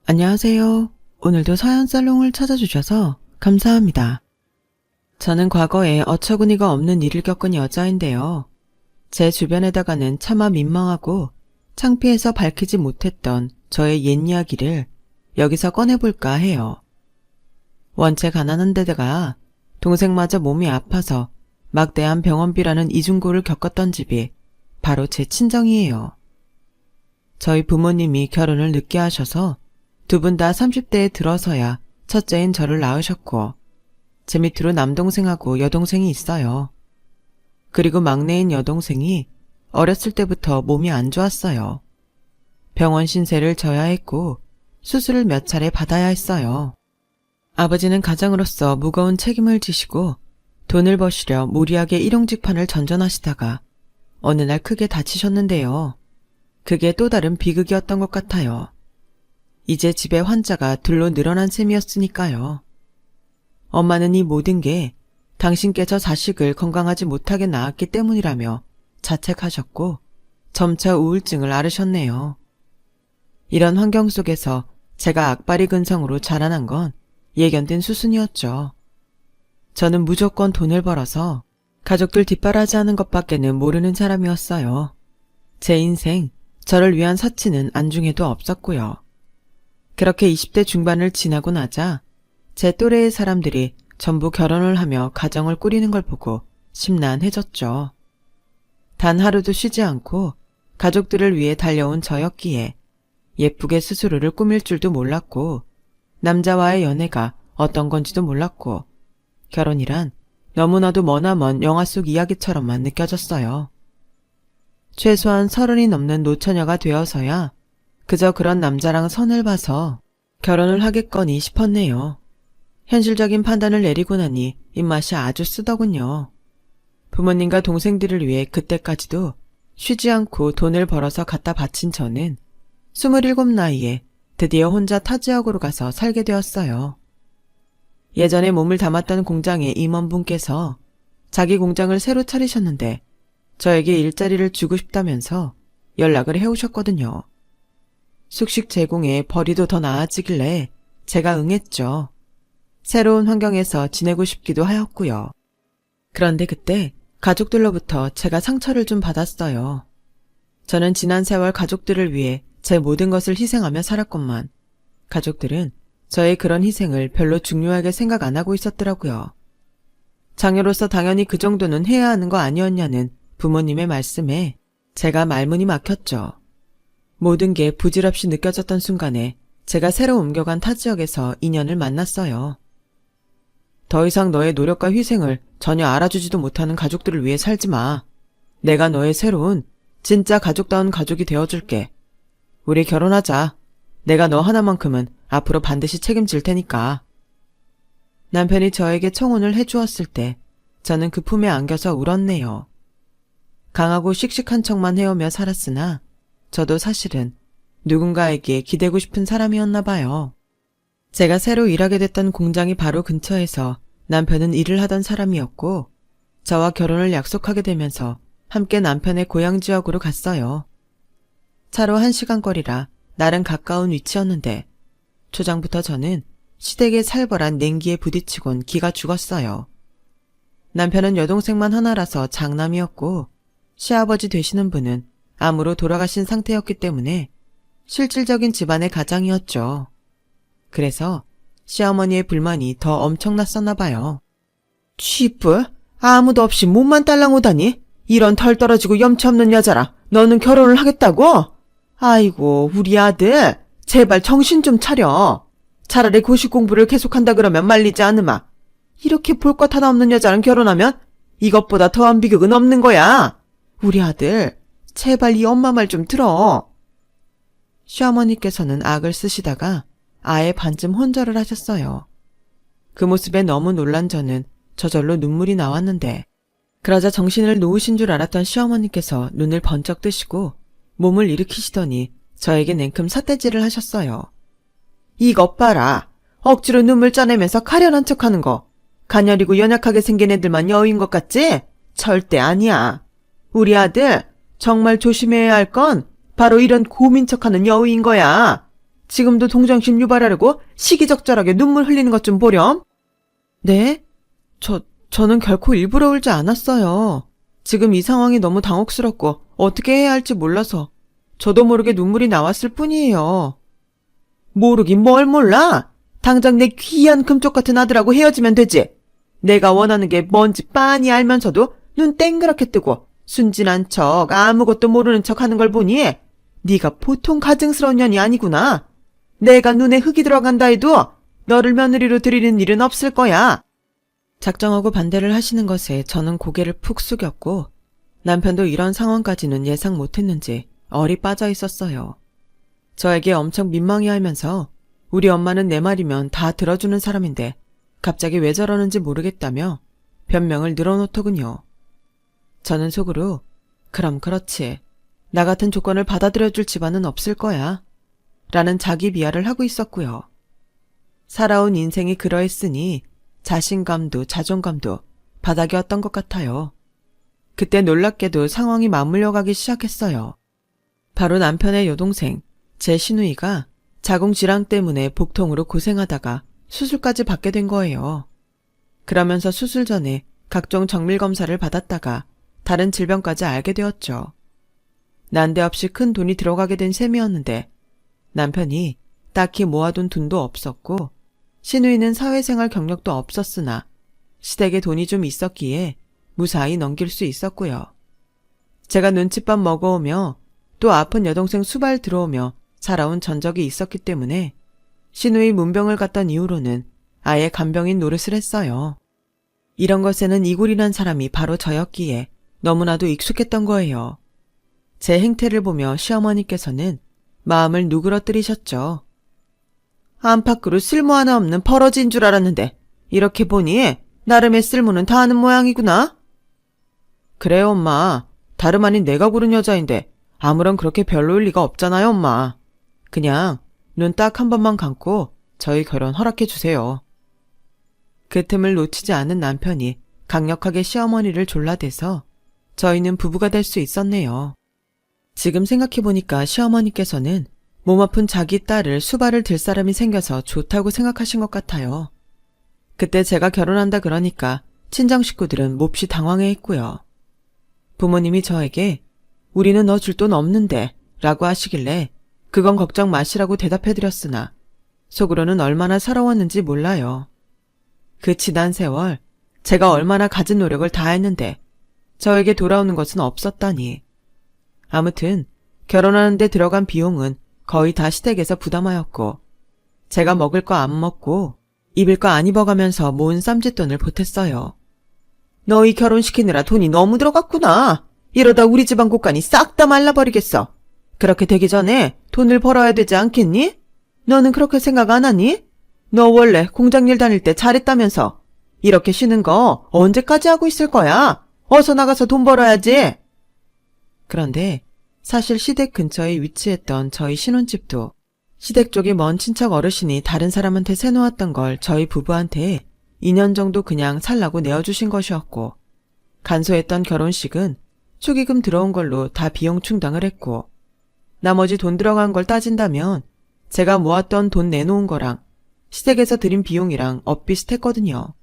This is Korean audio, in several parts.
안녕하세요. 오늘도 서연살롱을 찾아주셔서 감사합니다. 저는 과거에 어처구니가 없는 일을 겪은 여자인데요. 제 주변에다가는 차마 민망하고 창피해서 밝히지 못했던 저의 옛 이야기를 여기서 꺼내볼까 해요. 원체 가난한 데다가 동생마저 몸이 아파서 막대한 병원비라는 이중고를 겪었던 집이 바로 제 친정이에요. 저희 부모님이 결혼을 늦게 하셔서 두 분 다 30대에 들어서야 첫째인 저를 낳으셨고 제 밑으로 남동생하고 여동생이 있어요. 그리고 막내인 여동생이 어렸을 때부터 몸이 안 좋았어요. 병원 신세를 져야 했고 수술을 몇 차례 받아야 했어요. 아버지는 가장으로서 무거운 책임을 지시고 돈을 버시려 무리하게 일용직판을 전전하시다가 어느 날 크게 다치셨는데요. 그게 또 다른 비극이었던 것 같아요. 이제 집에 환자가 둘로 늘어난 셈이었으니까요. 엄마는 이 모든 게 당신께서 자식을 건강하지 못하게 낳았기 때문이라며 자책하셨고 점차 우울증을 앓으셨네요. 이런 환경 속에서 제가 악바리 근성으로 자라난 건 예견된 수순이었죠. 저는 무조건 돈을 벌어서 가족들 뒷바라지하는 것밖에는 모르는 사람이었어요. 제 인생, 저를 위한 사치는 안중에도 없었고요. 그렇게 20대 중반을 지나고 나자 제 또래의 사람들이 전부 결혼을 하며 가정을 꾸리는 걸 보고 심란해졌죠. 단 하루도 쉬지 않고 가족들을 위해 달려온 저였기에 예쁘게 스스로를 꾸밀 줄도 몰랐고 남자와의 연애가 어떤 건지도 몰랐고 결혼이란 너무나도 머나먼 영화 속 이야기처럼만 느껴졌어요. 최소한 30이 넘는 노처녀가 되어서야 그저 그런 남자랑 선을 봐서 결혼을 하겠거니 싶었네요. 현실적인 판단을 내리고 나니 입맛이 아주 쓰더군요. 부모님과 동생들을 위해 그때까지도 쉬지 않고 돈을 벌어서 갖다 바친 저는 27 나이에 드디어 혼자 타 지역으로 가서 살게 되었어요. 예전에 몸을 담았던 공장의 임원분께서 자기 공장을 새로 차리셨는데 저에게 일자리를 주고 싶다면서 연락을 해오셨거든요. 숙식 제공에 벌이도 더 나아지길래 제가 응했죠. 새로운 환경에서 지내고 싶기도 하였고요. 그런데 그때 가족들로부터 제가 상처를 좀 받았어요. 저는 지난 세월 가족들을 위해 제 모든 것을 희생하며 살았건만 가족들은 저의 그런 희생을 별로 중요하게 생각 안 하고 있었더라고요. 자녀로서 당연히 그 정도는 해야 하는 거 아니었냐는 부모님의 말씀에 제가 말문이 막혔죠. 모든 게 부질없이 느껴졌던 순간에 제가 새로 옮겨간 타 지역에서 인연을 만났어요. 더 이상 너의 노력과 희생을 전혀 알아주지도 못하는 가족들을 위해 살지 마. 내가 너의 새로운 진짜 가족다운 가족이 되어줄게. 우리 결혼하자. 내가 너 하나만큼은 앞으로 반드시 책임질 테니까. 남편이 저에게 청혼을 해주었을 때 저는 그 품에 안겨서 울었네요. 강하고 씩씩한 척만 해오며 살았으나 저도 사실은 누군가에게 기대고 싶은 사람이었나 봐요. 제가 새로 일하게 됐던 공장이 바로 근처에서 남편은 일을 하던 사람이었고 저와 결혼을 약속하게 되면서 함께 남편의 고향 지역으로 갔어요. 차로 1시간 거리라 나름 가까운 위치였는데 초장부터 저는 시댁의 살벌한 냉기에 부딪히곤 기가 죽었어요. 남편은 여동생만 하나라서 장남이었고 시아버지 되시는 분은 암으로 돌아가신 상태였기 때문에 실질적인 집안의 가장이었죠. 그래서 시어머니의 불만이 더 엄청났었나 봐요. 취뿔? 아무도 없이 몸만 딸랑 오다니? 이런 털 떨어지고 염치 없는 여자랑 너는 결혼을 하겠다고? 아이고 우리 아들 제발 정신 좀 차려. 차라리 고시 공부를 계속한다 그러면 말리지 않으마. 이렇게 볼 것 하나 없는 여자랑 결혼하면 이것보다 더한 비극은 없는 거야. 우리 아들 제발 이 엄마 말 좀 들어. 시어머니께서는 악을 쓰시다가 아예 반쯤 혼절을 하셨어요. 그 모습에 너무 놀란 저는 저절로 눈물이 나왔는데 그러자 정신을 놓으신 줄 알았던 시어머니께서 눈을 번쩍 뜨시고 몸을 일으키시더니 저에게 냉큼 삿대질을 하셨어요. 이것 봐라. 억지로 눈물 짜내면서 가련한 척하는 거. 가녀리고 연약하게 생긴 애들만 여우인 것 같지? 절대 아니야. 우리 아들 정말 조심해야 할 건 바로 이런 고민 척하는 여우인 거야. 지금도 동정심 유발하려고 시기적절하게 눈물 흘리는 것 좀 보렴. 네? 저는 결코 일부러 울지 않았어요. 지금 이 상황이 너무 당혹스럽고 어떻게 해야 할지 몰라서 저도 모르게 눈물이 나왔을 뿐이에요. 모르긴 뭘 몰라? 당장 내 귀한 금쪽 같은 아들하고 헤어지면 되지. 내가 원하는 게 뭔지 빤히 알면서도 눈 땡그랗게 뜨고 순진한 척 아무것도 모르는 척 하는 걸 보니 네가 보통 가증스러운 년이 아니구나. 내가 눈에 흙이 들어간다 해도 너를 며느리로 들이는 일은 없을 거야. 작정하고 반대를 하시는 것에 저는 고개를 푹 숙였고 남편도 이런 상황까지는 예상 못했는지 얼이 빠져 있었어요. 저에게 엄청 민망해하면서 우리 엄마는 내 말이면 다 들어주는 사람인데 갑자기 왜 저러는지 모르겠다며 변명을 늘어놓더군요. 저는 속으로 그럼 그렇지. 나 같은 조건을 받아들여줄 집안은 없을 거야. 라는 자기 비하를 하고 있었고요. 살아온 인생이 그러했으니 자신감도 자존감도 바닥이었던 것 같아요. 그때 놀랍게도 상황이 맞물려가기 시작했어요. 바로 남편의 여동생, 제 시누이가 자궁질환 때문에 복통으로 고생하다가 수술까지 받게 된 거예요. 그러면서 수술 전에 각종 정밀검사를 받았다가 다른 질병까지 알게 되었죠. 난데없이 큰 돈이 들어가게 된 셈이었는데 남편이 딱히 모아둔 돈도 없었고 시누이는 사회생활 경력도 없었으나 시댁에 돈이 좀 있었기에 무사히 넘길 수 있었고요. 제가 눈칫밥 먹어오며 또 아픈 여동생 수발 들어오며 살아온 전적이 있었기 때문에 시누이 문병을 갔던 이후로는 아예 간병인 노릇을 했어요. 이런 것에는 이골이란 사람이 바로 저였기에 너무나도 익숙했던 거예요. 제 행태를 보며 시어머니께서는 마음을 누그러뜨리셨죠. 안팎으로 쓸모 하나 없는 버러지인 줄 알았는데 이렇게 보니 나름의 쓸모는 다 아는 모양이구나. 그래요 엄마. 다름 아닌 내가 고른 여자인데 아무런 그렇게 별로일 리가 없잖아요 엄마. 그냥 눈 딱 한 번만 감고 저희 결혼 허락해 주세요. 그 틈을 놓치지 않은 남편이 강력하게 시어머니를 졸라대서 저희는 부부가 될 수 있었네요. 지금 생각해보니까 시어머니께서는 몸 아픈 자기 딸을 수발을 들 사람이 생겨서 좋다고 생각하신 것 같아요. 그때 제가 결혼한다 그러니까 친정 식구들은 몹시 당황해했고요. 부모님이 저에게 우리는 너 줄 돈 없는데 라고 하시길래 그건 걱정 마시라고 대답해드렸으나 속으로는 얼마나 서러웠는지 몰라요. 그 지난 세월 제가 얼마나 가진 노력을 다했는데 저에게 돌아오는 것은 없었다니. 아무튼 결혼하는 데 들어간 비용은 거의 다 시댁에서 부담하였고 제가 먹을 거 안 먹고 입을 거 안 입어가면서 모은 쌈짓돈을 보탰어요. 너희 결혼시키느라 돈이 너무 들어갔구나. 이러다 우리 집안 곳간이 싹 다 말라버리겠어. 그렇게 되기 전에 돈을 벌어야 되지 않겠니? 너는 그렇게 생각 안 하니? 너 원래 공장일 다닐 때 잘했다면서. 이렇게 쉬는 거 언제까지 하고 있을 거야? 어서 나가서 돈 벌어야지. 그런데 사실 시댁 근처에 위치했던 저희 신혼집도 시댁 쪽이 먼 친척 어르신이 다른 사람한테 세놓았던 걸 저희 부부한테 2년 정도 그냥 살라고 내어주신 것이었고 간소했던 결혼식은 축의금 들어온 걸로 다 비용 충당을 했고 나머지 돈 들어간 걸 따진다면 제가 모았던 돈 내놓은 거랑 시댁에서 드린 비용이랑 엇비슷했거든요.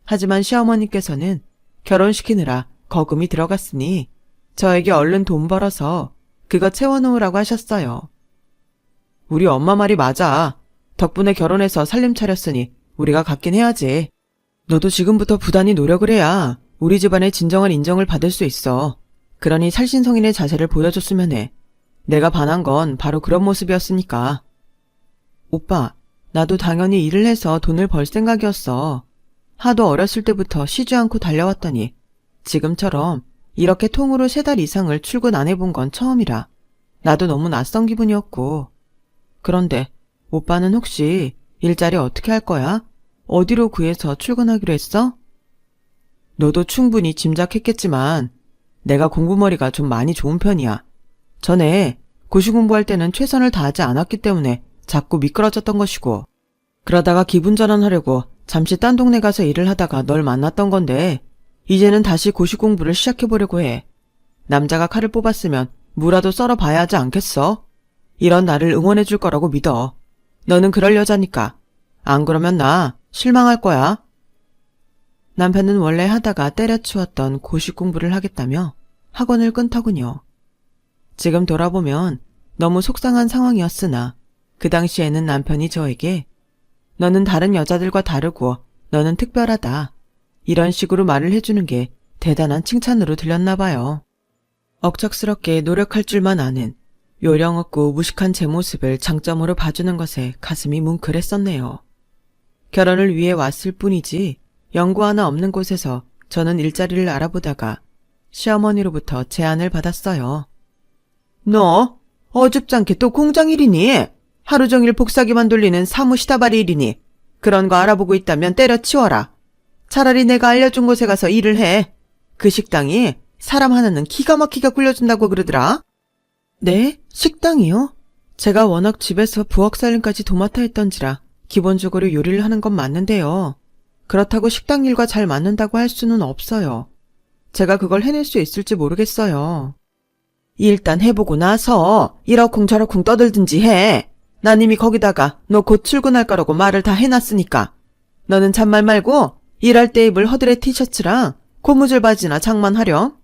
하지만 시어머니께서는 결혼시키느라 거금이 들어갔으니 저에게 얼른 돈 벌어서 그거 채워놓으라고 하셨어요. 우리 엄마 말이 맞아. 덕분에 결혼해서 살림 차렸으니 우리가 갖긴 해야지. 너도 지금부터 부단히 노력을 해야 우리 집안의 진정한 인정을 받을 수 있어. 그러니 살신성인의 자세를 보여줬으면 해. 내가 반한 건 바로 그런 모습이었으니까. 오빠, 나도 당연히 일을 해서 돈을 벌 생각이었어. 하도 어렸을 때부터 쉬지 않고 달려왔더니 지금처럼 이렇게 통으로 3달 이상을 출근 안 해본 건 처음이라 나도 너무 낯선 기분이었고. 그런데 오빠는 혹시 일자리 어떻게 할 거야? 어디로 구해서 출근하기로 했어? 너도 충분히 짐작했겠지만 내가 공부머리가 좀 많이 좋은 편이야. 전에 고시 공부할 때는 최선을 다하지 않았기 때문에 자꾸 미끄러졌던 것이고 그러다가 기분 전환하려고 잠시 딴 동네 가서 일을 하다가 널 만났던 건데 이제는 다시 고시 공부를 시작해보려고 해. 남자가 칼을 뽑았으면 무라도 썰어봐야 하지 않겠어? 이런 나를 응원해 줄 거라고 믿어. 너는 그럴 여자니까. 안 그러면 나 실망할 거야. 남편은 원래 하다가 때려치웠던 고시 공부를 하겠다며 학원을 끊더군요. 지금 돌아보면 너무 속상한 상황이었으나 그 당시에는 남편이 저에게 너는 다른 여자들과 다르고 너는 특별하다. 이런 식으로 말을 해주는 게 대단한 칭찬으로 들렸나 봐요. 억척스럽게 노력할 줄만 아는 요령 없고 무식한 제 모습을 장점으로 봐주는 것에 가슴이 뭉클했었네요. 결혼을 위해 왔을 뿐이지 연고 하나 없는 곳에서 저는 일자리를 알아보다가 시어머니로부터 제안을 받았어요. 너 어줍잖게 또 공장 일이니? 하루 종일 복사기만 돌리는 사무시다발이 일이니? 그런 거 알아보고 있다면 때려치워라. 차라리 내가 알려준 곳에 가서 일을 해. 그 식당이 사람 하나는 기가 막히게 굴려준다고 그러더라. 네? 식당이요? 제가 워낙 집에서 부엌 살림까지 도맡아 했던지라 기본적으로 요리를 하는 건 맞는데요. 그렇다고 식당 일과 잘 맞는다고 할 수는 없어요. 제가 그걸 해낼 수 있을지 모르겠어요. 일단 해보고 나서 이러쿵저러쿵 떠들든지 해. 난 이미 거기다가 너 곧 출근할 거라고 말을 다 해놨으니까. 너는 잔말 말고 일할 때 입을 허드레 티셔츠랑 고무줄 바지나 장만하렴.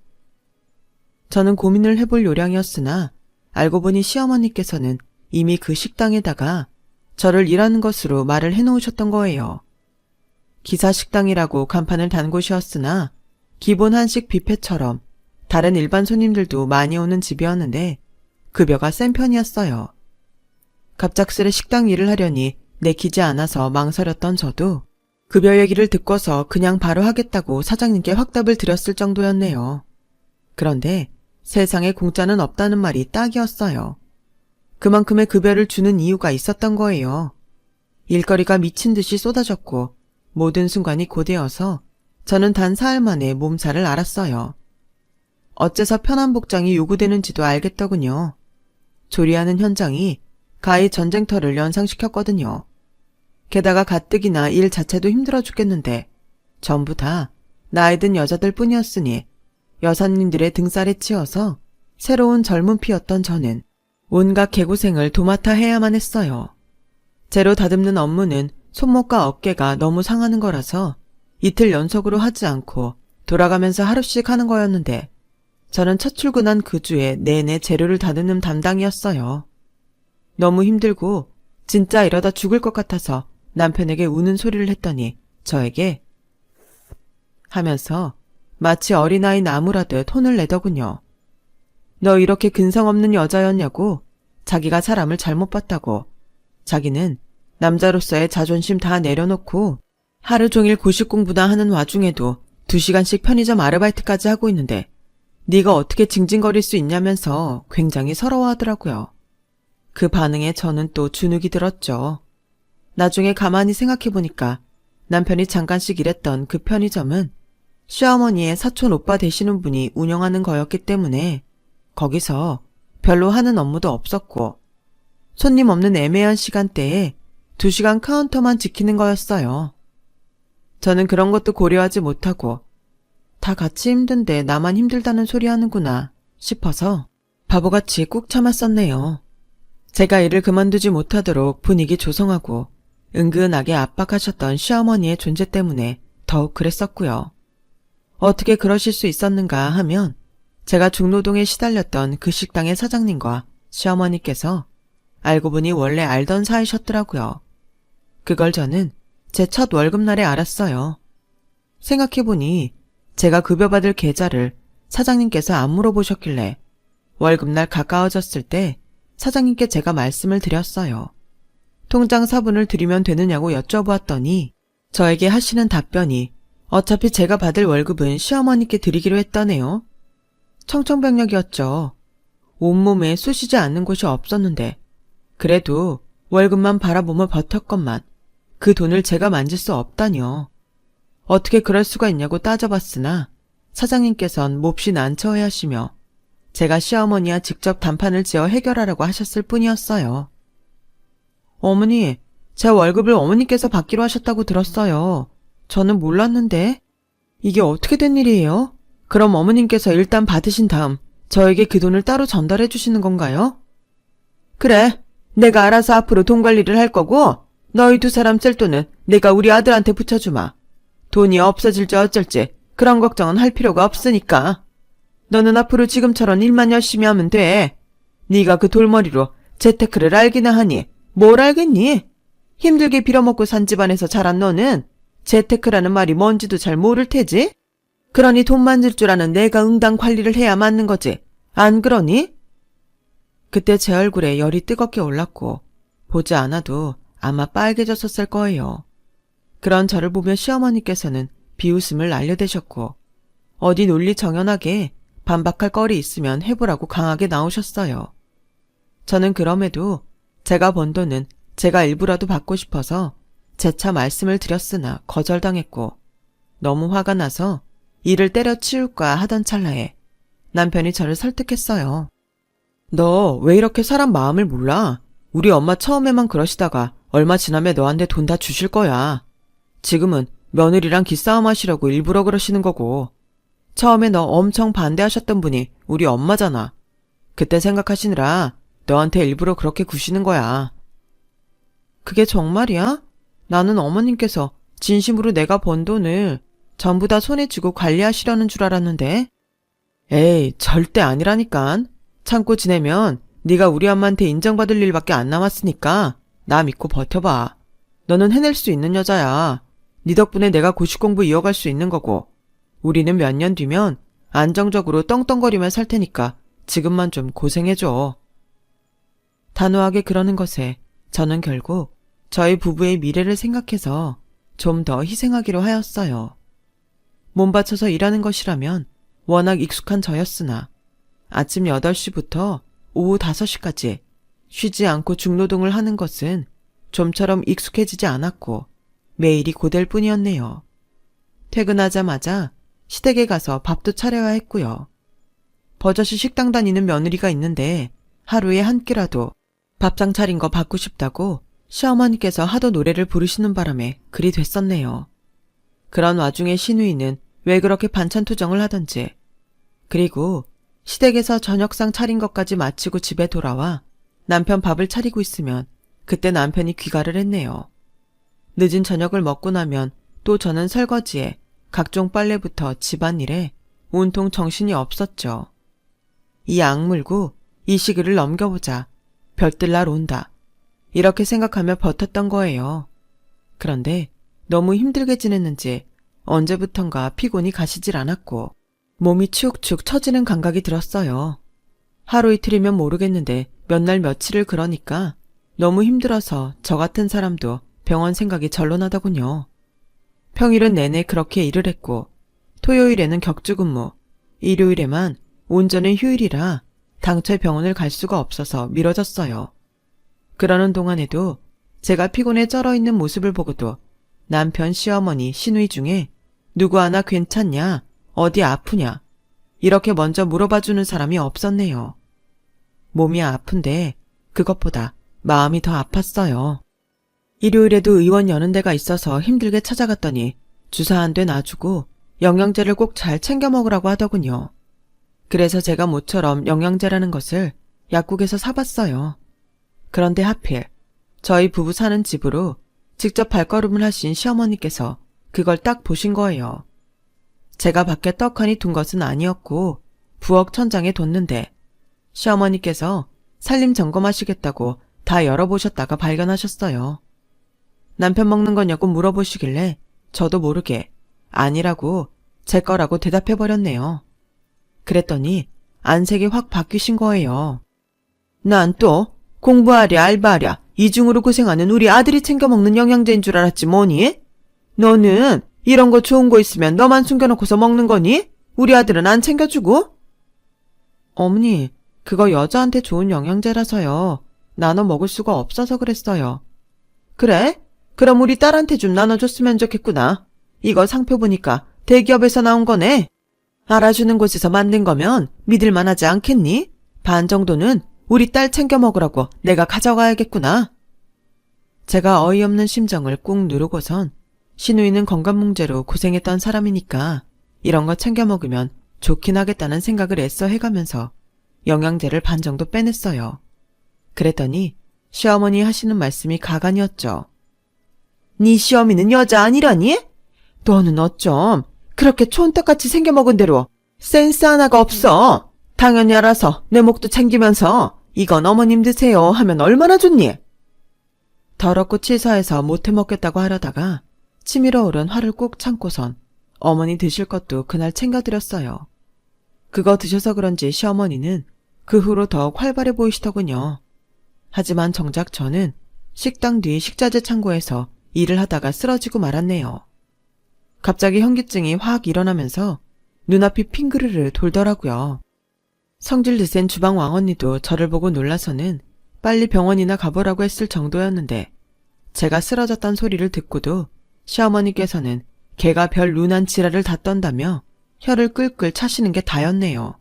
저는 고민을 해볼 요량이었으나 알고 보니 시어머니께서는 이미 그 식당에다가 저를 일하는 것으로 말을 해놓으셨던 거예요. 기사식당이라고 간판을 단 곳이었으나 기본 한식 뷔페처럼 다른 일반 손님들도 많이 오는 집이었는데 급여가 센 편이었어요. 갑작스레 식당 일을 하려니 내키지 않아서 망설였던 저도 급여 얘기를 듣고서 그냥 바로 하겠다고 사장님께 확답을 드렸을 정도였네요. 그런데 세상에 공짜는 없다는 말이 딱이었어요. 그만큼의 급여를 주는 이유가 있었던 거예요. 일거리가 미친 듯이 쏟아졌고 모든 순간이 고되어서 저는 단 사흘 만에 몸살을 앓았어요. 어째서 편한 복장이 요구되는지도 알겠더군요. 조리하는 현장이 가히 전쟁터를 연상시켰거든요. 게다가 가뜩이나 일 자체도 힘들어 죽겠는데 전부 다 나이 든 여자들 뿐이었으니 여사님들의 등살에 치여서 새로운 젊은 피였던 저는 온갖 개고생을 도맡아 해야만 했어요. 재료 다듬는 업무는 손목과 어깨가 너무 상하는 거라서 이틀 연속으로 하지 않고 돌아가면서 하루씩 하는 거였는데 저는 첫 출근한 그 주에 내내 재료를 다듬는 담당이었어요. 너무 힘들고 진짜 이러다 죽을 것 같아서 남편에게 우는 소리를 했더니 저에게 하면서 마치 어린아이 나무라듯 혼을 내더군요. 너 이렇게 근성 없는 여자였냐고 자기가 사람을 잘못 봤다고 자기는 남자로서의 자존심 다 내려놓고 하루 종일 고시 공부나 하는 와중에도 2시간씩 편의점 아르바이트까지 하고 있는데 네가 어떻게 징징거릴 수 있냐면서 굉장히 서러워하더라고요. 그 반응에 저는 또 주눅이 들었죠. 나중에 가만히 생각해보니까 남편이 잠깐씩 일했던 그 편의점은 시어머니의 사촌 오빠 되시는 분이 운영하는 거였기 때문에 거기서 별로 하는 업무도 없었고 손님 없는 애매한 시간대에 2시간 카운터만 지키는 거였어요. 저는 그런 것도 고려하지 못하고 다 같이 힘든데 나만 힘들다는 소리 하는구나 싶어서 바보같이 꾹 참았었네요. 제가 일을 그만두지 못하도록 분위기 조성하고 은근하게 압박하셨던 시어머니의 존재 때문에 더욱 그랬었고요. 어떻게 그러실 수 있었는가 하면 제가 중노동에 시달렸던 그 식당의 사장님과 시어머니께서 알고 보니 원래 알던 사이셨더라고요. 그걸 저는 제 첫 월급날에 알았어요. 생각해보니 제가 급여받을 계좌를 사장님께서 안 물어보셨길래 월급날 가까워졌을 때 사장님께 제가 말씀을 드렸어요. 통장 사본을 드리면 되느냐고 여쭤보았더니 저에게 하시는 답변이 어차피 제가 받을 월급은 시어머니께 드리기로 했다네요. 청천벽력이었죠. 온몸에 쑤시지 않는 곳이 없었는데 그래도 월급만 바라보며 버텼건만 그 돈을 제가 만질 수 없다뇨. 어떻게 그럴 수가 있냐고 따져봤으나 사장님께선 몹시 난처해하시며 제가 시어머니와 직접 단판을 지어 해결하라고 하셨을 뿐이었어요. 어머니, 제 월급을 어머니께서 받기로 하셨다고 들었어요. 저는 몰랐는데. 이게 어떻게 된 일이에요? 그럼 어머님께서 일단 받으신 다음 저에게 그 돈을 따로 전달해 주시는 건가요? 그래, 내가 알아서 앞으로 돈 관리를 할 거고 너희 두 사람 쓸 돈은 내가 우리 아들한테 붙여주마. 돈이 없어질지 어쩔지 그런 걱정은 할 필요가 없으니까. 너는 앞으로 지금처럼 일만 열심히 하면 돼. 네가 그 돌머리로 재테크를 알기나 하니 뭘 알겠니? 힘들게 빌어먹고 산 집안에서 자란 너는 재테크라는 말이 뭔지도 잘 모를 테지? 그러니 돈 만질 줄 아는 내가 응당 관리를 해야 맞는 거지. 안 그러니? 그때 제 얼굴에 열이 뜨겁게 올랐고 보지 않아도 아마 빨개졌었을 거예요. 그런 저를 보며 시어머니께서는 비웃음을 날려대셨고 어디 논리 정연하게 반박할 거리 있으면 해보라고 강하게 나오셨어요. 저는 그럼에도 제가 번 돈은 제가 일부라도 받고 싶어서 재차 말씀을 드렸으나 거절당했고 너무 화가 나서 이를 때려치울까 하던 찰나에 남편이 저를 설득했어요. 너 왜 이렇게 사람 마음을 몰라? 우리 엄마 처음에만 그러시다가 얼마 지나면 너한테 돈 다 주실 거야. 지금은 며느리랑 기싸움 하시려고 일부러 그러시는 거고 처음에 너 엄청 반대하셨던 분이 우리 엄마잖아. 그때 생각하시느라 너한테 일부러 그렇게 구시는 거야. 그게 정말이야? 나는 어머님께서 진심으로 내가 번 돈을 전부 다 손에 쥐고 관리하시려는 줄 알았는데. 에이, 절대 아니라니깐. 참고 지내면 네가 우리 엄마한테 인정받을 일밖에 안 남았으니까 나 믿고 버텨봐. 너는 해낼 수 있는 여자야. 네 덕분에 내가 고시 공부 이어갈 수 있는 거고 우리는 몇 년 뒤면 안정적으로 떵떵거리며 살 테니까 지금만 좀 고생해줘. 단호하게 그러는 것에 저는 결국 저희 부부의 미래를 생각해서 좀 더 희생하기로 하였어요. 몸 바쳐서 일하는 것이라면 워낙 익숙한 저였으나 아침 8시부터 오후 5시까지 쉬지 않고 중노동을 하는 것은 좀처럼 익숙해지지 않았고 매일이 고될 뿐이었네요. 퇴근하자마자 시댁에 가서 밥도 차려야 했고요. 버젓이 식당 다니는 며느리가 있는데 하루에 한 끼라도 밥상 차린 거 받고 싶다고 시어머니께서 하도 노래를 부르시는 바람에 그리 됐었네요. 그런 와중에 시누이는 왜 그렇게 반찬 투정을 하던지 그리고 시댁에서 저녁상 차린 것까지 마치고 집에 돌아와 남편 밥을 차리고 있으면 그때 남편이 귀가를 했네요. 늦은 저녁을 먹고 나면 또 저는 설거지에 각종 빨래부터 집안일에 온통 정신이 없었죠. 이 악물고 이 시기를 넘겨보자. 별들 날 온다. 이렇게 생각하며 버텼던 거예요. 그런데 너무 힘들게 지냈는지 언제부턴가 피곤이 가시질 않았고 몸이 축축 처지는 감각이 들었어요. 하루 이틀이면 모르겠는데 몇 날 며칠을 그러니까 너무 힘들어서 저 같은 사람도 병원 생각이 절로 나더군요. 평일은 내내 그렇게 일을 했고 토요일에는 격주근무, 일요일에만 온전히 휴일이라 당최 병원을 갈 수가 없어서 미뤄졌어요. 그러는 동안에도 제가 피곤에 쩔어있는 모습을 보고도 남편, 시어머니, 시누이 중에 누구 하나 괜찮냐, 어디 아프냐 이렇게 먼저 물어봐주는 사람이 없었네요. 몸이 아픈데 그것보다 마음이 더 아팠어요. 일요일에도 의원 여는 데가 있어서 힘들게 찾아갔더니 주사 한 대 놔주고 영양제를 꼭 잘 챙겨 먹으라고 하더군요. 그래서 제가 모처럼 영양제라는 것을 약국에서 사봤어요. 그런데 하필 저희 부부 사는 집으로 직접 발걸음을 하신 시어머니께서 그걸 딱 보신 거예요. 제가 밖에 떡하니 둔 것은 아니었고 부엌 천장에 뒀는데 시어머니께서 살림 점검하시겠다고 다 열어보셨다가 발견하셨어요. 남편 먹는 거냐고 물어보시길래 저도 모르게 아니라고 제 거라고 대답해버렸네요. 그랬더니 안색이 확 바뀌신 거예요. 난 또 공부하랴 알바하랴 이중으로 고생하는 우리 아들이 챙겨 먹는 영양제인 줄 알았지 뭐니? 너는 이런 거 좋은 거 있으면 너만 숨겨놓고서 먹는 거니? 우리 아들은 안 챙겨주고? 어머니, 그거 여자한테 좋은 영양제라서요. 나눠 먹을 수가 없어서 그랬어요. 그래? 그럼 우리 딸한테 좀 나눠줬으면 좋겠구나. 이거 상표 보니까 대기업에서 나온 거네. 알아주는 곳에서 만든 거면 믿을만하지 않겠니? 반 정도는 우리 딸 챙겨 먹으라고 내가 가져가야겠구나. 제가 어이없는 심정을 꾹 누르고선 시누이는 건강 문제로 고생했던 사람이니까 이런 거 챙겨 먹으면 좋긴 하겠다는 생각을 애써 해가면서 영양제를 반 정도 빼냈어요. 그랬더니 시어머니 하시는 말씀이 가관이었죠. 네 시어미는 여자 아니라니? 너는 어쩜 그렇게 촌떡같이 생겨먹은 대로 센스 하나가 없어. 당연히 알아서 내 목도 챙기면서 이건 어머님 드세요 하면 얼마나 좋니? 더럽고 치사해서 못해 먹겠다고 하려다가 치밀어 오른 화를 꾹 참고선 어머니 드실 것도 그날 챙겨드렸어요. 그거 드셔서 그런지 시어머니는 그 후로 더욱 활발해 보이시더군요. 하지만 정작 저는 식당 뒤 식자재 창고에서 일을 하다가 쓰러지고 말았네요. 갑자기 현기증이 확 일어나면서 눈앞이 핑그르르 돌더라고요. 성질도 센 주방 왕언니도 저를 보고 놀라서는 빨리 병원이나 가보라고 했을 정도였는데 제가 쓰러졌단 소리를 듣고도 시어머니께서는 걔가 별 루난 지랄을 다 떤다며 혀를 끌끌 차시는 게 다였네요.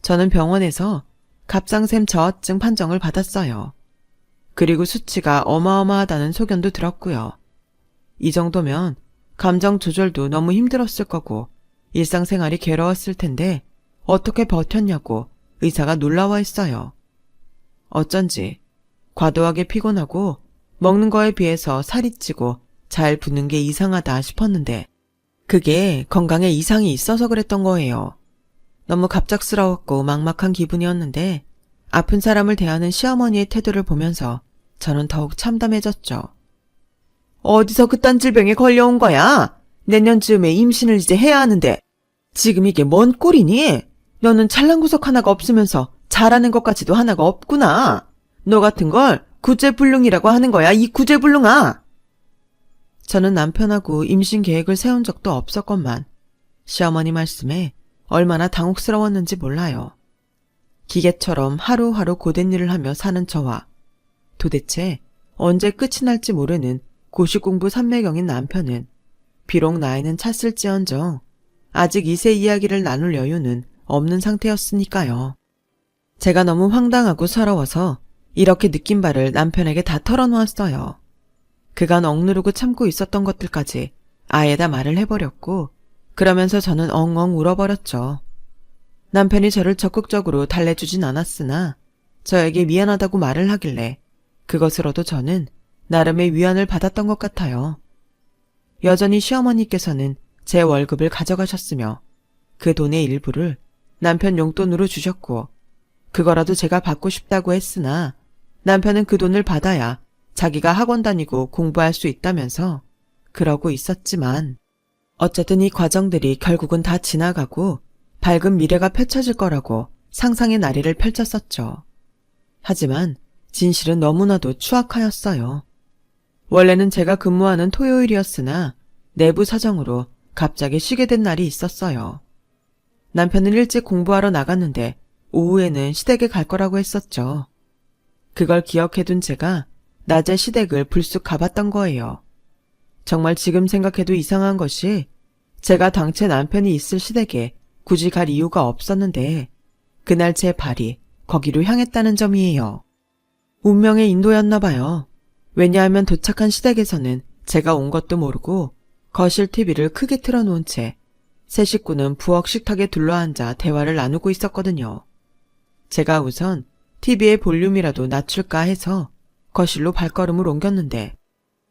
저는 병원에서 갑상샘 저하증 판정을 받았어요. 그리고 수치가 어마어마하다는 소견도 들었고요. 이 정도면 감정 조절도 너무 힘들었을 거고 일상생활이 괴로웠을 텐데 어떻게 버텼냐고 의사가 놀라워했어요. 어쩐지 과도하게 피곤하고 먹는 거에 비해서 살이 찌고 잘 붓는 게 이상하다 싶었는데 그게 건강에 이상이 있어서 그랬던 거예요. 너무 갑작스러웠고 막막한 기분이었는데 아픈 사람을 대하는 시어머니의 태도를 보면서 저는 더욱 참담해졌죠. 어디서 그딴 질병에 걸려온 거야? 내년쯤에 임신을 이제 해야 하는데 지금 이게 뭔 꼴이니? 너는 찰랑구석 하나가 없으면서 잘하는 것 같지도 하나가 없구나. 너 같은 걸 구제불능이라고 하는 거야, 이 구제불능아. 저는 남편하고 임신 계획을 세운 적도 없었건만 시어머니 말씀에 얼마나 당혹스러웠는지 몰라요. 기계처럼 하루하루 고된 일을 하며 사는 저와 도대체 언제 끝이 날지 모르는 고시공부 삼매경인 남편은 비록 나이는 찼을지언정 아직 이세 이야기를 나눌 여유는 없는 상태였으니까요. 제가 너무 황당하고 서러워서 이렇게 느낀 바를 남편에게 다 털어놓았어요. 그간 억누르고 참고 있었던 것들까지 아예 다 말을 해버렸고 그러면서 저는 엉엉 울어버렸죠. 남편이 저를 적극적으로 달래주진 않았으나 저에게 미안하다고 말을 하길래 그것으로도 저는 나름의 위안을 받았던 것 같아요. 여전히 시어머니께서는 제 월급을 가져가셨으며 그 돈의 일부를 남편 용돈으로 주셨고 그거라도 제가 받고 싶다고 했으나 남편은 그 돈을 받아야 자기가 학원 다니고 공부할 수 있다면서 그러고 있었지만 어쨌든 이 과정들이 결국은 다 지나가고 밝은 미래가 펼쳐질 거라고 상상의 나래를 펼쳤었죠. 하지만 진실은 너무나도 추악하였어요. 원래는 제가 근무하는 토요일이었으나 내부 사정으로 갑자기 쉬게 된 날이 있었어요. 남편은 일찍 공부하러 나갔는데 오후에는 시댁에 갈 거라고 했었죠. 그걸 기억해둔 제가 낮에 시댁을 불쑥 가봤던 거예요. 정말 지금 생각해도 이상한 것이 제가 당최 남편이 있을 시댁에 굳이 갈 이유가 없었는데 그날 제 발이 거기로 향했다는 점이에요. 운명의 인도였나 봐요. 왜냐하면 도착한 시댁에서는 제가 온 것도 모르고 거실 TV를 크게 틀어놓은 채 세 식구는 부엌 식탁에 둘러앉아 대화를 나누고 있었거든요. 제가 우선 TV의 볼륨이라도 낮출까 해서 거실로 발걸음을 옮겼는데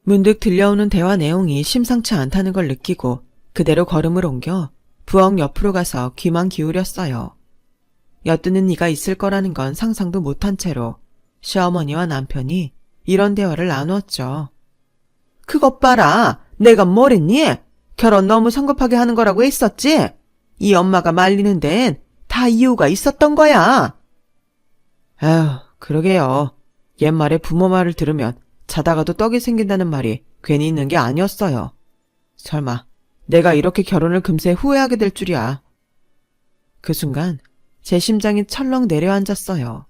문득 들려오는 대화 내용이 심상치 않다는 걸 느끼고 그대로 걸음을 옮겨 부엌 옆으로 가서 귀만 기울였어요. 엿드는 이가 있을 거라는 건 상상도 못한 채로 시어머니와 남편이 이런 대화를 나누었죠. 그것 봐라. 내가 뭐랬니? 결혼 너무 성급하게 하는 거라고 했었지? 이 엄마가 말리는 데엔 다 이유가 있었던 거야. 에휴, 그러게요. 옛말에 부모 말을 들으면 자다가도 떡이 생긴다는 말이 괜히 있는 게 아니었어요. 설마 내가 이렇게 결혼을 금세 후회하게 될 줄이야. 그 순간 제 심장이 철렁 내려앉았어요.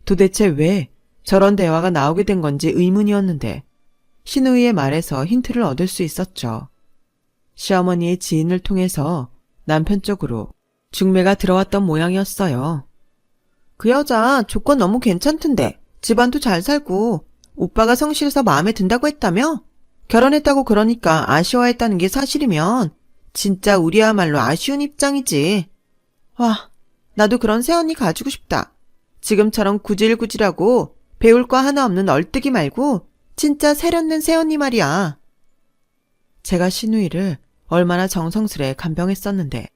도대체 왜 저런 대화가 나오게 된 건지 의문이었는데 신우이의 말에서 힌트를 얻을 수 있었죠. 시어머니의 지인을 통해서 남편 쪽으로 중매가 들어왔던 모양이었어요. 그 여자 조건 너무 괜찮던데 집안도 잘 살고 오빠가 성실해서 마음에 든다고 했다며? 결혼했다고 그러니까 아쉬워했다는 게 사실이면 진짜 우리야말로 아쉬운 입장이지. 와, 나도 그런 새언니 가지고 싶다. 지금처럼 구질구질하고 배울 거 하나 없는 얼뜨기 말고 진짜 세련된 새언니 말이야. 제가 신우이를 얼마나 정성스레 간병했었는데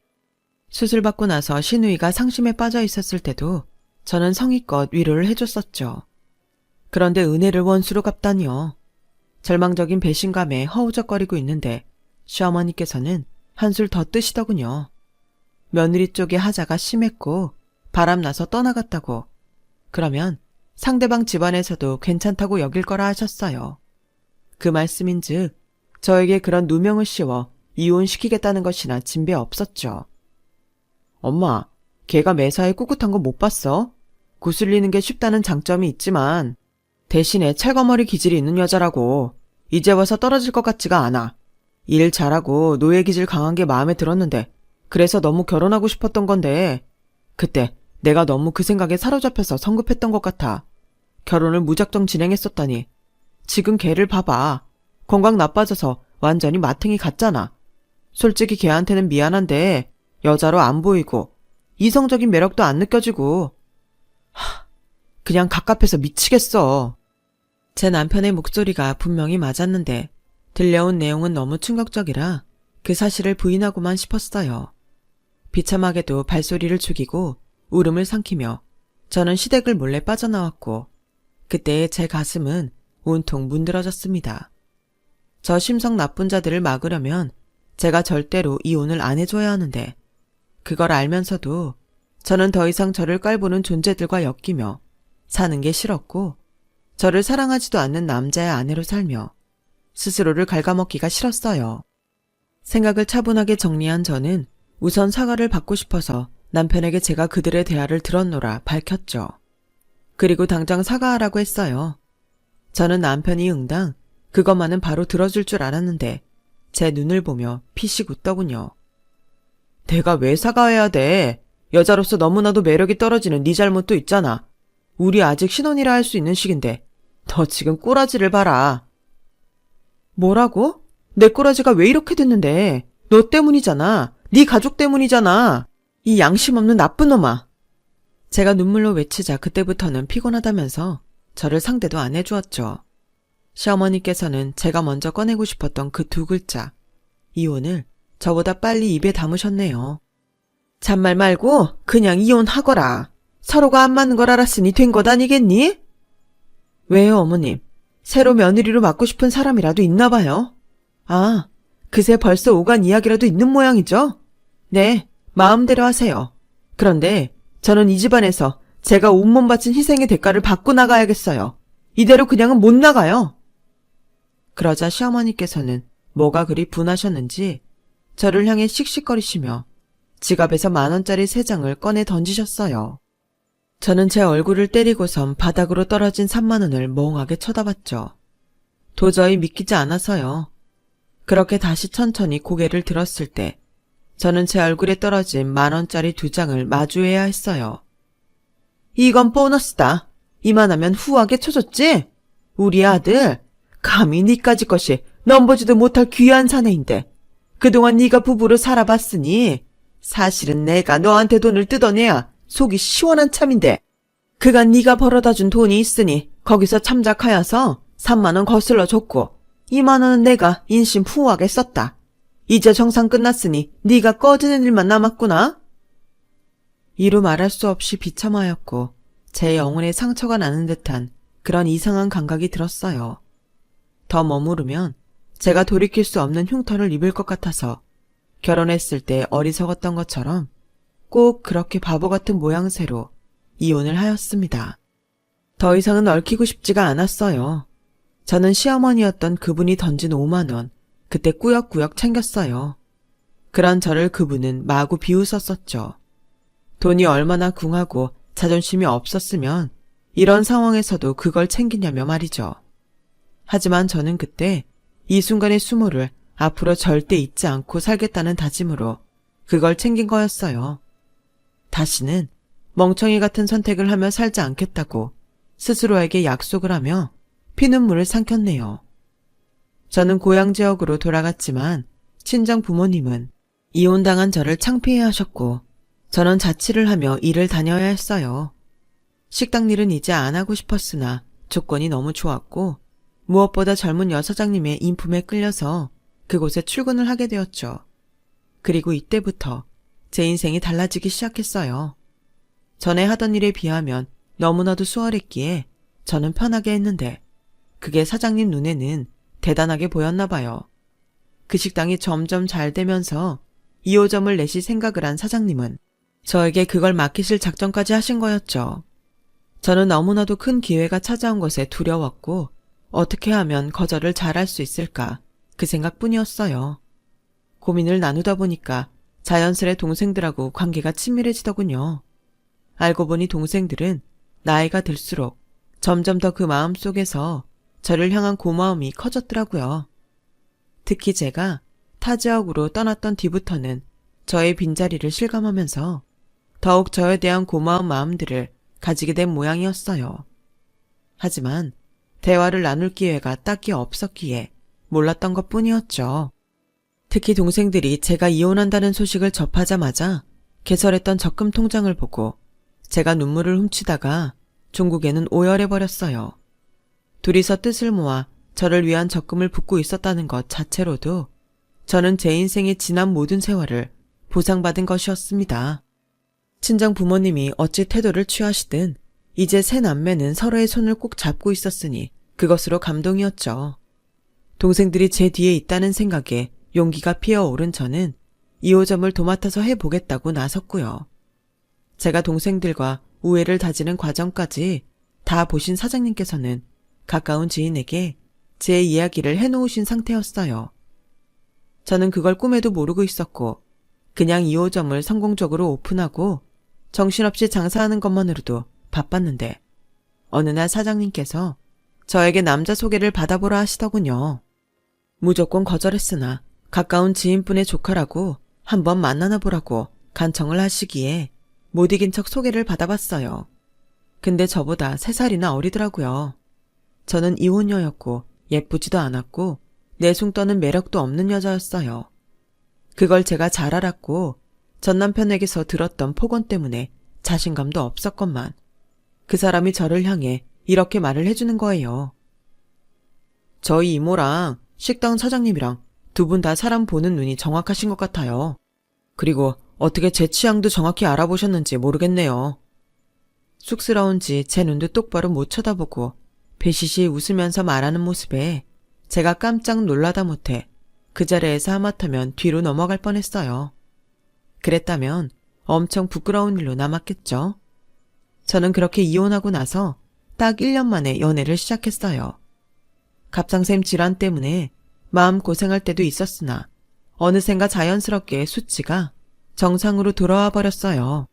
수술받고 나서 신우이가 상심에 빠져 있었을 때도 저는 성의껏 위로를 해줬었죠. 그런데 은혜를 원수로 갚다니요. 절망적인 배신감에 허우적거리고 있는데 시어머니께서는 한술 더 뜨시더군요. 며느리 쪽의 하자가 심했고 바람나서 떠나갔다고. 그러면 상대방 집안에서도 괜찮다고 여길 거라 하셨어요. 그 말씀인즉 저에게 그런 누명을 씌워 이혼시키겠다는 것이나 진배 없었죠. 엄마, 걔가 매사에 꿋꿋한 거 못 봤어? 구슬리는 게 쉽다는 장점이 있지만 대신에 찰거머리 기질이 있는 여자라고. 이제 와서 떨어질 것 같지가 않아. 일 잘하고 노예 기질 강한 게 마음에 들었는데 그래서 너무 결혼하고 싶었던 건데 그때 내가 너무 그 생각에 사로잡혀서 성급했던 것 같아. 결혼을 무작정 진행했었다니. 지금 걔를 봐봐. 건강 나빠져서 완전히 마탱이 같잖아. 솔직히 걔한테는 미안한데 여자로 안 보이고 이성적인 매력도 안 느껴지고 그냥 갑갑해서 미치겠어. 제 남편의 목소리가 분명히 맞았는데 들려온 내용은 너무 충격적이라 그 사실을 부인하고만 싶었어요. 비참하게도 발소리를 죽이고 울음을 삼키며 저는 시댁을 몰래 빠져나왔고 그때 제 가슴은 온통 문드러졌습니다. 저 심성 나쁜 자들을 막으려면 제가 절대로 이혼을 안 해줘야 하는데 그걸 알면서도 저는 더 이상 저를 깔보는 존재들과 엮이며 사는 게 싫었고 저를 사랑하지도 않는 남자의 아내로 살며 스스로를 갉아먹기가 싫었어요. 생각을 차분하게 정리한 저는 우선 사과를 받고 싶어서 남편에게 제가 그들의 대화를 들었노라 밝혔죠. 그리고 당장 사과하라고 했어요. 저는 남편이 응당 그것만은 바로 들어줄 줄 알았는데 제 눈을 보며 피식 웃더군요. 내가 왜 사과해야 돼? 여자로서 너무나도 매력이 떨어지는 네 잘못도 있잖아. 우리 아직 신혼이라 할 수 있는 시기인데 너 지금 꼬라지를 봐라. 뭐라고? 내 꼬라지가 왜 이렇게 됐는데? 너 때문이잖아. 네 가족 때문이잖아. 이 양심 없는 나쁜 놈아. 제가 눈물로 외치자 그때부터는 피곤하다면서 저를 상대도 안 해주었죠. 시어머니께서는 제가 먼저 꺼내고 싶었던 그 두 글자, 이혼을 저보다 빨리 입에 담으셨네요. 잔말 말고 그냥 이혼하거라. 서로가 안 맞는 걸 알았으니 된 것 아니겠니? 왜요, 어머님? 새로 며느리로 맡고 싶은 사람이라도 있나 봐요. 아, 그새 벌써 오간 이야기라도 있는 모양이죠? 네, 마음대로 하세요. 그런데 저는 이 집안에서 제가 온몸 바친 희생의 대가를 받고 나가야겠어요. 이대로 그냥은 못 나가요. 그러자 시어머니께서는 뭐가 그리 분하셨는지 저를 향해 씩씩거리시며 지갑에서 10,000원짜리 3장을 꺼내 던지셨어요. 저는 제 얼굴을 때리고선 바닥으로 떨어진 30,000원을 멍하게 쳐다봤죠. 도저히 믿기지 않아서요. 그렇게 다시 천천히 고개를 들었을 때 저는 제 얼굴에 떨어진 10,000원짜리 2장을 마주해야 했어요. 이건 보너스다. 이만하면 후하게 쳐줬지? 우리 아들, 감히 니까지 것이 넘보지도 못할 귀한 사내인데 그동안 네가 부부로 살아봤으니 사실은 내가 너한테 돈을 뜯어내야 속이 시원한 참인데 그간 네가 벌어다준 돈이 있으니 거기서 참작하여서 30,000원 거슬러 줬고 20,000원은 내가 인심 후하게 썼다. 이제 정상 끝났으니 네가 꺼지는 일만 남았구나. 이루 말할 수 없이 비참하였고 제 영혼에 상처가 나는 듯한 그런 이상한 감각이 들었어요. 더 머무르면 제가 돌이킬 수 없는 흉터를 입을 것 같아서 결혼했을 때 어리석었던 것처럼 꼭 그렇게 바보 같은 모양새로 이혼을 하였습니다. 더 이상은 얽히고 싶지가 않았어요. 저는 시어머니였던 그분이 던진 50,000원, 그때 꾸역꾸역 챙겼어요. 그런 저를 그분은 마구 비웃었었죠. 돈이 얼마나 궁하고 자존심이 없었으면 이런 상황에서도 그걸 챙기냐며 말이죠. 하지만 저는 그때 이 순간의 수모를 앞으로 절대 잊지 않고 살겠다는 다짐으로 그걸 챙긴 거였어요. 다시는 멍청이 같은 선택을 하며 살지 않겠다고 스스로에게 약속을 하며 피눈물을 삼켰네요. 저는 고향 지역으로 돌아갔지만 친정 부모님은 이혼당한 저를 창피해하셨고 저는 자취를 하며 일을 다녀야 했어요. 식당 일은 이제 안 하고 싶었으나 조건이 너무 좋았고 무엇보다 젊은 여사장님의 인품에 끌려서 그곳에 출근을 하게 되었죠. 그리고 이때부터 제 인생이 달라지기 시작했어요. 전에 하던 일에 비하면 너무나도 수월했기에 저는 편하게 했는데 그게 사장님 눈에는 대단하게 보였나 봐요. 그 식당이 점점 잘 되면서 2호점을 내실 생각을 한 사장님은 저에게 그걸 맡기실 작정까지 하신 거였죠. 저는 너무나도 큰 기회가 찾아온 것에 두려웠고 어떻게 하면 거절을 잘할 수 있을까 그 생각뿐이었어요. 고민을 나누다 보니까 자연스레 동생들하고 관계가 친밀해지더군요. 알고 보니 동생들은 나이가 들수록 점점 더 그 마음속에서 저를 향한 고마움이 커졌더라고요. 특히 제가 타 지역으로 떠났던 뒤부터는 저의 빈자리를 실감하면서 더욱 저에 대한 고마운 마음들을 가지게 된 모양이었어요. 하지만 대화를 나눌 기회가 딱히 없었기에 몰랐던 것뿐이었죠. 특히 동생들이 제가 이혼한다는 소식을 접하자마자 개설했던 적금 통장을 보고 제가 눈물을 훔치다가 종국에는 오열해버렸어요. 둘이서 뜻을 모아 저를 위한 적금을 붓고 있었다는 것 자체로도 저는 제 인생의 지난 모든 세월을 보상받은 것이었습니다. 친정 부모님이 어찌 태도를 취하시든 이제 새 남매는 서로의 손을 꼭 잡고 있었으니 그것으로 감동이었죠. 동생들이 제 뒤에 있다는 생각에 용기가 피어오른 저는 2호점을 도맡아서 해보겠다고 나섰고요. 제가 동생들과 우애를 다지는 과정까지 다 보신 사장님께서는 가까운 지인에게 제 이야기를 해놓으신 상태였어요. 저는 그걸 꿈에도 모르고 있었고 그냥 2호점을 성공적으로 오픈하고 정신없이 장사하는 것만으로도 바빴는데 어느 날 사장님께서 저에게 남자 소개를 받아보라 하시더군요. 무조건 거절했으나 가까운 지인분의 조카라고 한번 만나나 보라고 간청을 하시기에 못 이긴 척 소개를 받아봤어요. 근데 저보다 3살이나 어리더라고요. 저는 이혼녀였고 예쁘지도 않았고 내숭 떠는 매력도 없는 여자였어요. 그걸 제가 잘 알았고 전 남편에게서 들었던 폭언 때문에 자신감도 없었건만 그 사람이 저를 향해 이렇게 말을 해주는 거예요. 저희 이모랑 식당 사장님이랑 두 분 다 사람 보는 눈이 정확하신 것 같아요. 그리고 어떻게 제 취향도 정확히 알아보셨는지 모르겠네요. 쑥스러운지 제 눈도 똑바로 못 쳐다보고 배시시 웃으면서 말하는 모습에 제가 깜짝 놀라다 못해 그 자리에서 하마터면 뒤로 넘어갈 뻔했어요. 그랬다면 엄청 부끄러운 일로 남았겠죠. 저는 그렇게 이혼하고 나서 딱 1년 만에 연애를 시작했어요. 갑상샘 질환 때문에 마음고생할 때도 있었으나 어느샌가 자연스럽게 수치가 정상으로 돌아와 버렸어요.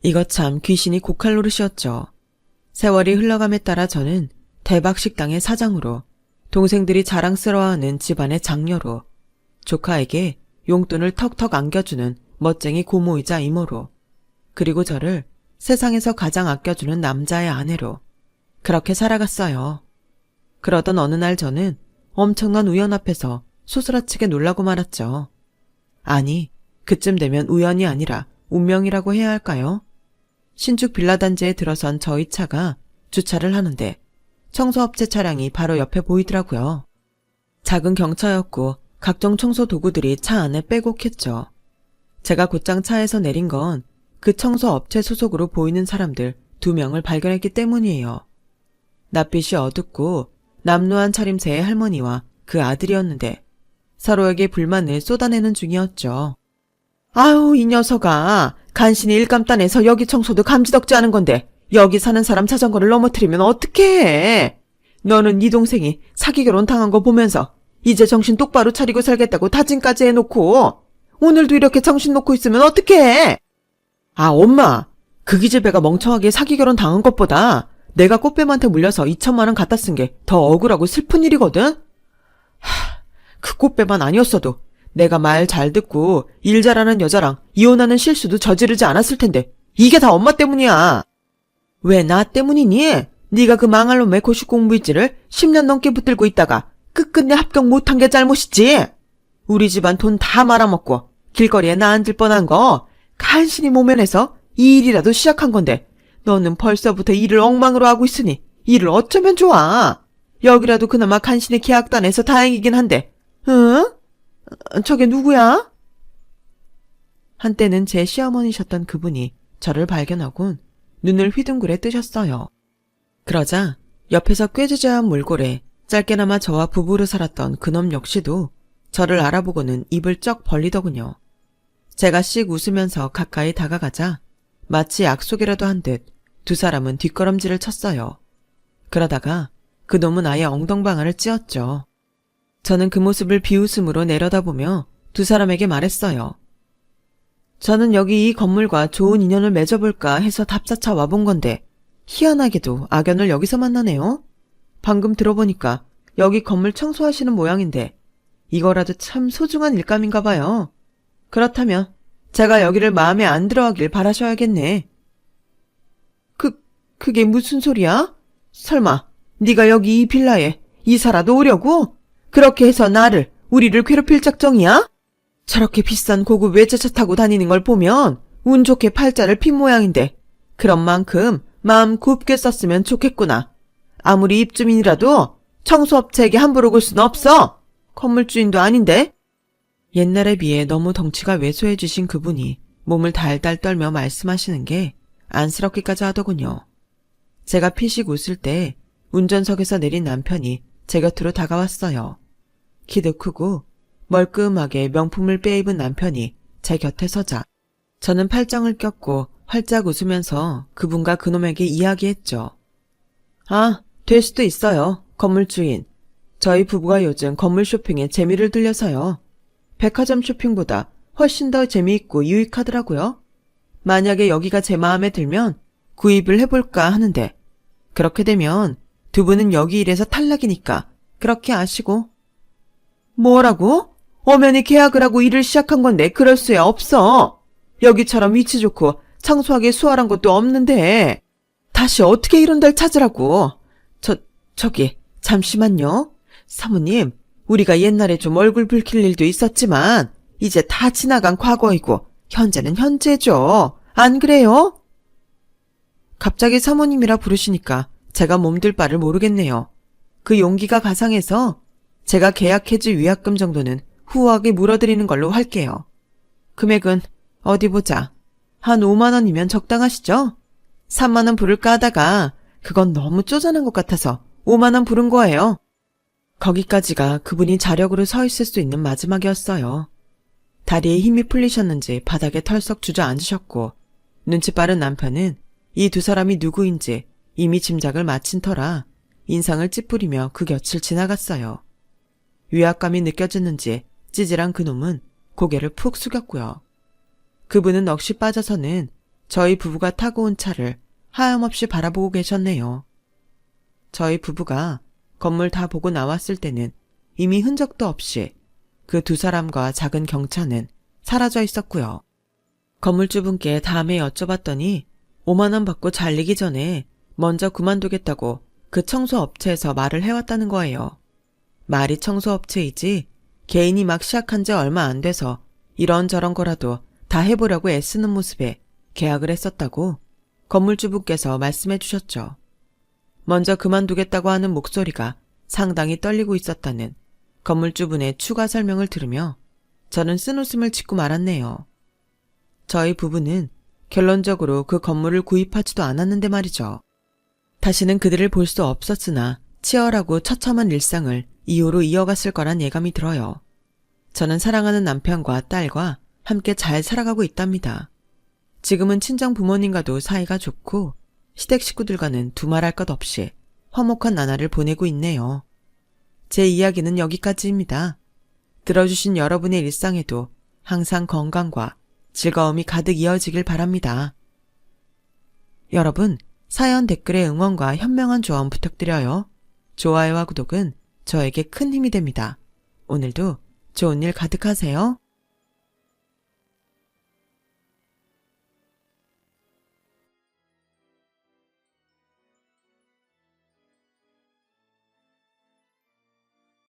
이거 참 귀신이 고칼 노릇이었죠. 세월이 흘러감에 따라 저는 대박 식당의 사장으로, 동생들이 자랑스러워하는 집안의 장녀로, 조카에게 용돈을 턱턱 안겨주는 멋쟁이 고모이자 이모로, 그리고 저를 세상에서 가장 아껴주는 남자의 아내로 그렇게 살아갔어요. 그러던 어느 날 저는 엄청난 우연 앞에서 소스라치게 놀라고 말았죠. 아니, 그쯤 되면 우연이 아니라 운명이라고 해야 할까요? 신축 빌라 단지에 들어선 저희 차가 주차를 하는데 청소업체 차량이 바로 옆에 보이더라고요. 작은 경차였고 각종 청소 도구들이 차 안에 빼곡했죠. 제가 곧장 차에서 내린 건 그 청소업체 소속으로 보이는 사람들 2명을 발견했기 때문이에요. 낯빛이 어둡고 남루한 차림새의 할머니와 그 아들이었는데 서로에게 불만을 쏟아내는 중이었죠. 아우, 이 녀석아, 간신히 일감 따내서 여기 청소도 감지덕지 않은 건데 여기 사는 사람 자전거를 넘어뜨리면 어떡해. 너는 네 동생이 사기 결혼 당한 거 보면서 이제 정신 똑바로 차리고 살겠다고 다짐까지 해놓고 오늘도 이렇게 정신 놓고 있으면 어떡해. 아, 엄마, 그 기집애가 멍청하게 사기 결혼 당한 것보다 내가 꽃뱀한테 물려서 2천만 원 갖다 쓴 게 더 억울하고 슬픈 일이거든? 그 꽃뱀만 아니었어도 내가 말 잘 듣고 일 잘하는 여자랑 이혼하는 실수도 저지르지 않았을 텐데 이게 다 엄마 때문이야. 왜 나 때문이니? 네가 그 망할 놈의 고시 공부일지를 10년 넘게 붙들고 있다가 끝끝내 합격 못한 게 잘못이지. 우리 집안 돈 다 말아먹고 길거리에 나 앉을 뻔한 거 간신히 모면해서 이 일이라도 시작한 건데 너는 벌써부터 일을 엉망으로 하고 있으니 일을 어쩌면 좋아. 여기라도 그나마 간신히 계약단에서 다행이긴 한데. 응? 저게 누구야? 한때는 제 시어머니셨던 그분이 저를 발견하곤 눈을 휘둥그레 뜨셨어요. 그러자 옆에서 꾀지저한 몰골에 짧게나마 저와 부부로 살았던 그놈 역시도 저를 알아보고는 입을 쩍 벌리더군요. 제가 씩 웃으면서 가까이 다가가자 마치 약속이라도 한 듯 두 사람은 뒷걸음질을 쳤어요. 그러다가 그놈은 아예 엉덩방아를 찧었죠. 저는 그 모습을 비웃음으로 내려다보며 두 사람에게 말했어요. 저는 여기 이 건물과 좋은 인연을 맺어볼까 해서 답사차 와본 건데 희한하게도 악연을 여기서 만나네요. 방금 들어보니까 여기 건물 청소하시는 모양인데 이거라도 참 소중한 일감인가 봐요. 그렇다면 제가 여기를 마음에 안 들어하길 바라셔야겠네. 그게 무슨 소리야? 설마 네가 여기 이 빌라에 이사라도 오려고? 그렇게 해서 우리를 괴롭힐 작정이야? 저렇게 비싼 고급 외제차 타고 다니는 걸 보면 운 좋게 팔자를 핀 모양인데 그런 만큼 마음 곱게 썼으면 좋겠구나. 아무리 입주민이라도 청소업체에게 함부로 굴 수는 없어. 건물주인도 아닌데. 옛날에 비해 너무 덩치가 왜소해지신 그분이 몸을 달달 떨며 말씀하시는 게 안쓰럽기까지 하더군요. 제가 피식 웃을 때 운전석에서 내린 남편이 제 곁으로 다가왔어요. 키도 크고 멀끔하게 명품을 빼입은 남편이 제 곁에 서자 저는 팔짱을 꼈고 활짝 웃으면서 그분과 그놈에게 이야기했죠. 아, 될 수도 있어요. 건물주인. 저희 부부가 요즘 건물 쇼핑에 재미를 들려서요. 백화점 쇼핑보다 훨씬 더 재미있고 유익하더라고요. 만약에 여기가 제 마음에 들면 구입을 해볼까 하는데 그렇게 되면 두 분은 여기 일에서 탈락이니까 그렇게 아시고. 뭐라고? 엄연히 계약을 하고 일을 시작한 건데 그럴 수야 없어. 여기처럼 위치 좋고 청소하기 수월한 곳도 없는데 다시 어떻게 이런 데를 찾으라고. 저기 잠시만요. 사모님, 우리가 옛날에 좀 얼굴 붉힐 일도 있었지만 이제 다 지나간 과거이고 현재는 현재죠. 안 그래요? 갑자기 사모님이라 부르시니까 제가 몸둘 바를 모르겠네요. 그 용기가 가상해서 제가 계약 해지 위약금 정도는 후하게 물어드리는 걸로 할게요. 금액은 어디 보자. 한 5만 원이면 적당하시죠? 3만 원 부를까 하다가 그건 너무 쪼잔한 것 같아서 5만 원 부른 거예요. 거기까지가 그분이 자력으로 서 있을 수 있는 마지막이었어요. 다리에 힘이 풀리셨는지 바닥에 털썩 주저앉으셨고 눈치 빠른 남편은 이 두 사람이 누구인지 이미 짐작을 마친 터라 인상을 찌푸리며 그 곁을 지나갔어요. 위압감이 느껴지는지 찌질한 그놈은 고개를 푹 숙였고요. 그분은 넋이 빠져서는 저희 부부가 타고 온 차를 하염없이 바라보고 계셨네요. 저희 부부가 건물 다 보고 나왔을 때는 이미 흔적도 없이 그 두 사람과 작은 경차는 사라져 있었고요. 건물주분께 다음에 여쭤봤더니 5만 원 받고 잘리기 전에 먼저 그만두겠다고 그 청소업체에서 말을 해왔다는 거예요. 말이 청소업체이지 개인이 막 시작한 지 얼마 안 돼서 이런저런 거라도 다 해보려고 애쓰는 모습에 계약을 했었다고 건물주분께서 말씀해 주셨죠. 먼저 그만두겠다고 하는 목소리가 상당히 떨리고 있었다는 건물주분의 추가 설명을 들으며 저는 쓴웃음을 짓고 말았네요. 저희 부부는 결론적으로 그 건물을 구입하지도 않았는데 말이죠. 다시는 그들을 볼 수 없었으나 치열하고 처참한 일상을 이후로 이어갔을 거란 예감이 들어요. 저는 사랑하는 남편과 딸과 함께 잘 살아가고 있답니다. 지금은 친정 부모님과도 사이가 좋고 시댁 식구들과는 두말할 것 없이 화목한 나날을 보내고 있네요. 제 이야기는 여기까지입니다. 들어주신 여러분의 일상에도 항상 건강과 즐거움이 가득 이어지길 바랍니다. 여러분, 사연 댓글에 응원과 현명한 조언 부탁드려요. 좋아요와 구독은 저에게 큰 힘이 됩니다. 오늘도 좋은 일 가득하세요.